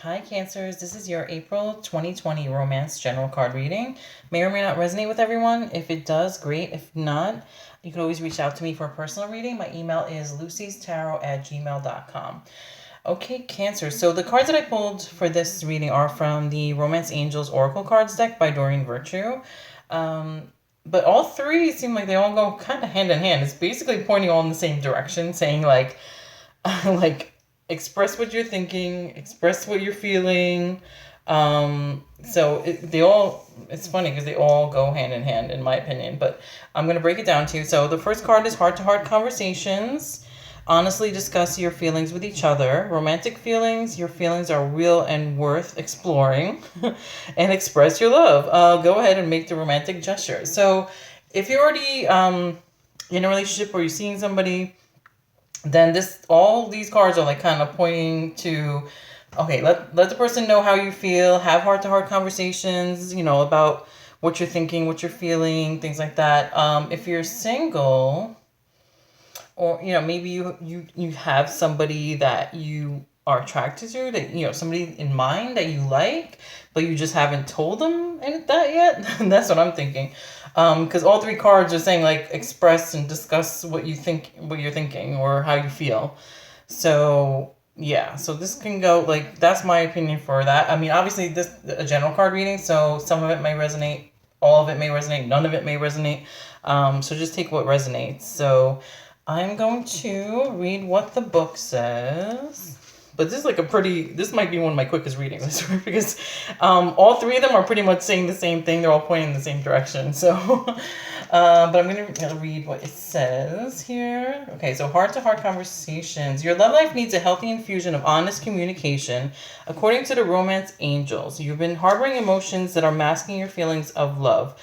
Hi, Cancers. This is your April 2020 romance general card reading. May or may not resonate with everyone. If it does, great. If not, you can always reach out to me for a personal reading. My email is lucy'starot@gmail.com. Okay, Cancer. So the cards that I pulled for this reading are from the Romance Angels Oracle Cards deck by Doreen Virtue. But all three seem like they all go kind of hand in hand. It's basically pointing all in the same direction, saying like, like express what you're thinking, express what you're feeling. It's funny because they all go hand in hand in my opinion, but I'm going to break it down to you. So the first card is heart to heart conversations. Honestly discuss your feelings with each other. Romantic feelings, your feelings are real and worth exploring. And express your love. Go ahead and make the romantic gesture. So if you're already in a relationship or you're seeing somebody, then this all these cards are like kind of pointing to, okay, let the person know how you feel, have heart to heart conversations, about what you're thinking, what you're feeling, things like that. If you're single, or maybe you have somebody that you are attracted to, that somebody in mind that you like, but you just haven't told them that yet. That's what I'm thinking, because all three cards are saying like express and discuss what you think, what you're thinking, or how you feel. So yeah, so this can go like, that's my opinion for that. I mean, obviously this a general card reading, so some of it may resonate, all of it may resonate, none of it may resonate. So just take what resonates. So I'm going to read what the book says. But this is like this might be one of my quickest readings, I swear, because all three of them are pretty much saying the same thing. They're all pointing in the same direction. So, but I'm going to read what it says here. Okay, so heart to heart conversations. Your love life needs a healthy infusion of honest communication. According to the Romance Angels, you've been harboring emotions that are masking your feelings of love.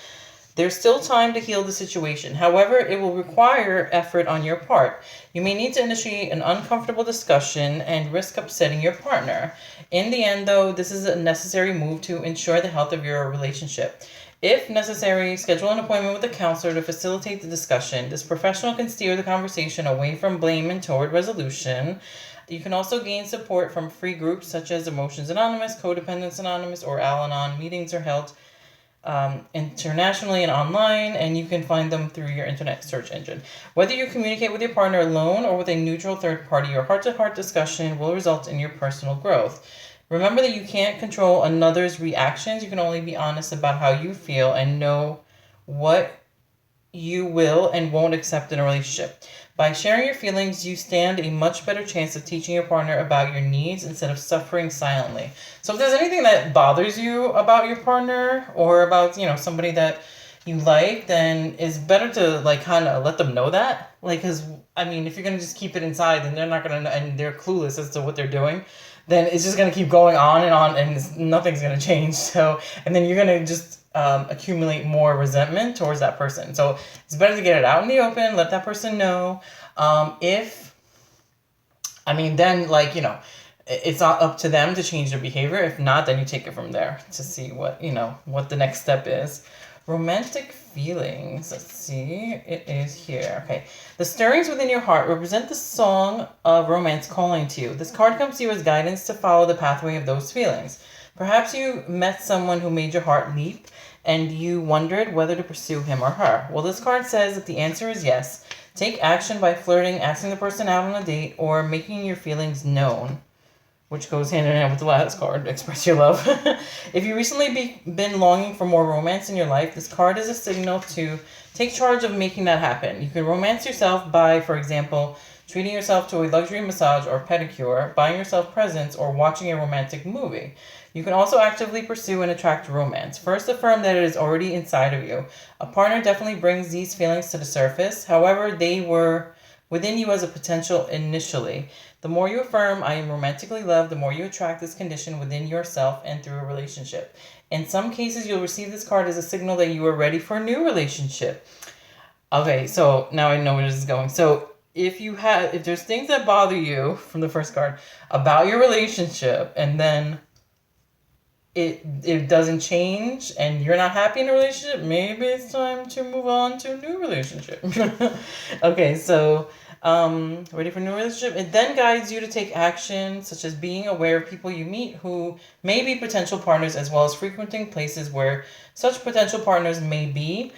There's still time to heal the situation. However, it will require effort on your part. You may need to initiate an uncomfortable discussion and risk upsetting your partner. In the end, though, this is a necessary move to ensure the health of your relationship. If necessary, schedule an appointment with a counselor to facilitate the discussion. This professional can steer the conversation away from blame and toward resolution. You can also gain support from free groups such as Emotions Anonymous, Codependence Anonymous, or Al Anon. Meetings are held internationally and online, and you can find them through your internet search engine. Whether you communicate with your partner alone or with a neutral third party, your heart to heart discussion will result in your personal growth. Remember that you can't control another's reactions. You can only be honest about how you feel and know what you will and won't accept in a relationship. By sharing your feelings, you stand a much better chance of teaching your partner about your needs instead of suffering silently. So if there's anything that bothers you about your partner or about, somebody that you like, then it's better to like kind of let them know that. Like, cuz I mean, if you're going to just keep it inside, then they're not going to know, and they're clueless as to what they're doing, then it's just going to keep going on and nothing's going to change. So, and then you're going to just accumulate more resentment towards that person. So it's better to get it out in the open, let that person know. If, I mean, then like, it's not up to them to change their behavior. If not, then you take it from there to see what the next step is. Romantic feelings. Let's see. It is here. Okay. The stirrings within your heart represent the song of romance calling to you. This card comes to you as guidance to follow the pathway of those feelings. Perhaps you met someone who made your heart leap and you wondered whether to pursue him or her. Well, this card says that the answer is yes. Take action by flirting, asking the person out on a date, or making your feelings known, which goes hand in hand with the last card, express your love. If you recently been longing for more romance in your life, this card is a signal to take charge of making that happen. You can romance yourself by, for example, treating yourself to a luxury massage or pedicure, buying yourself presents, or watching a romantic movie. You can also actively pursue and attract romance. First, affirm that it is already inside of you. A partner definitely brings these feelings to the surface. However, they were within you as a potential initially. The more you affirm, I am romantically loved, the more you attract this condition within yourself and through a relationship. In some cases, you'll receive this card as a signal that you are ready for a new relationship. Okay, so now I know where this is going. So if there's things that bother you from the first card about your relationship, and then it doesn't change and you're not happy in a relationship, maybe it's time to move on to a new relationship. Okay, so ready for a new relationship? It then guides you to take action, such as being aware of people you meet who may be potential partners, as well as frequenting places where such potential partners may be.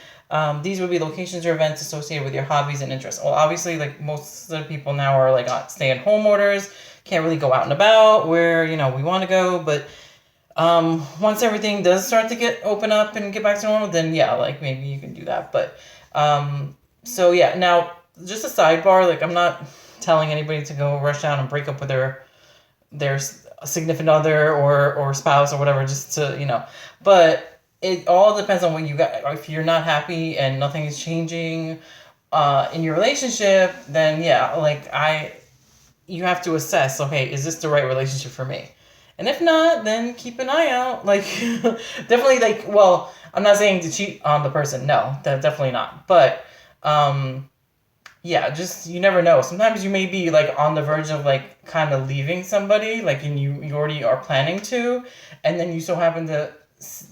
These would be locations or events associated with your hobbies and interests. Well, obviously, like most of the people now are like on stay-at-home orders, can't really go out and about where we want to go, but once everything does start to get open up and get back to normal, then yeah, like maybe you can do that. But so yeah, now just a sidebar, like I'm not telling anybody to go rush out and break up with their significant other or spouse or whatever, just to but it all depends on what you got. If you're not happy and nothing is changing in your relationship, then yeah, like you have to assess, okay, is this the right relationship for me? And if not, then keep an eye out. Like, definitely, like, well, I'm not saying to cheat on the person. No, definitely not. But, yeah, just, you never know. Sometimes you may be, like, on the verge of, like, kind of leaving somebody, like, and you already are planning to, and then you so happen to,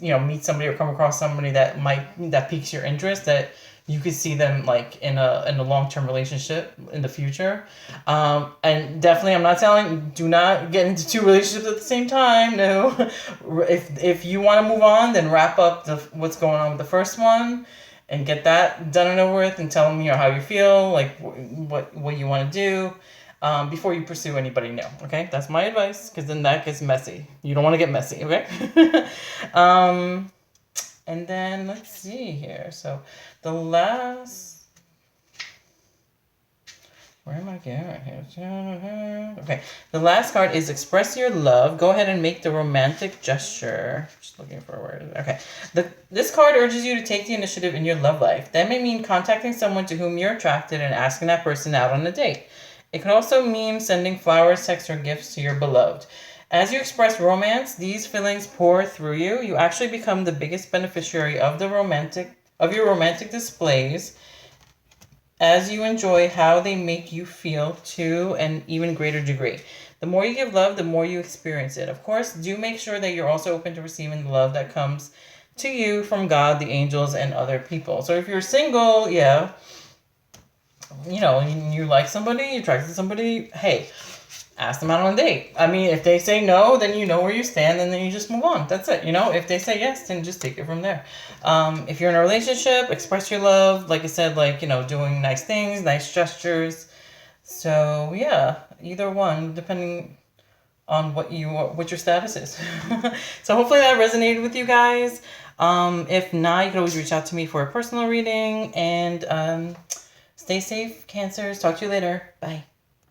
meet somebody or come across somebody that piques your interest, that you could see them like in a long-term relationship in the future. And definitely I'm not telling, do not get into two relationships at the same time. No. If you want to move on, then wrap up what's going on with the first one and get that done and over with, and tell them how you feel, like what you want to do, before you pursue anybody new. Okay, that's my advice, because then that gets messy. You don't want to get messy. Okay. And then let's see here. So the last, where am I going here? Okay, the last card is express your love. Go ahead and make the romantic gesture. Just looking for a word. Okay, this card urges you to take the initiative in your love life. That may mean contacting someone to whom you're attracted and asking that person out on a date. It can also mean sending flowers, texts, or gifts to your beloved. As you express romance, these feelings pour through you. You actually become the biggest beneficiary of your romantic displays, as you enjoy how they make you feel to an even greater degree. The more you give love, the more you experience it. Of course, do make sure that you're also open to receiving the love that comes to you from God, the angels, and other people. So if you're single, yeah, you like somebody, you're attracted to somebody, hey, ask them out on a date. I mean, if they say no, then you know where you stand, and then you just move on. That's it. If they say yes, then just take it from there. If you're in a relationship, express your love. Like I said, doing nice things, nice gestures. So yeah, either one, depending on what your status is. So hopefully that resonated with you guys. If not, you can always reach out to me for a personal reading. And stay safe, Cancers. Talk to you later. Bye.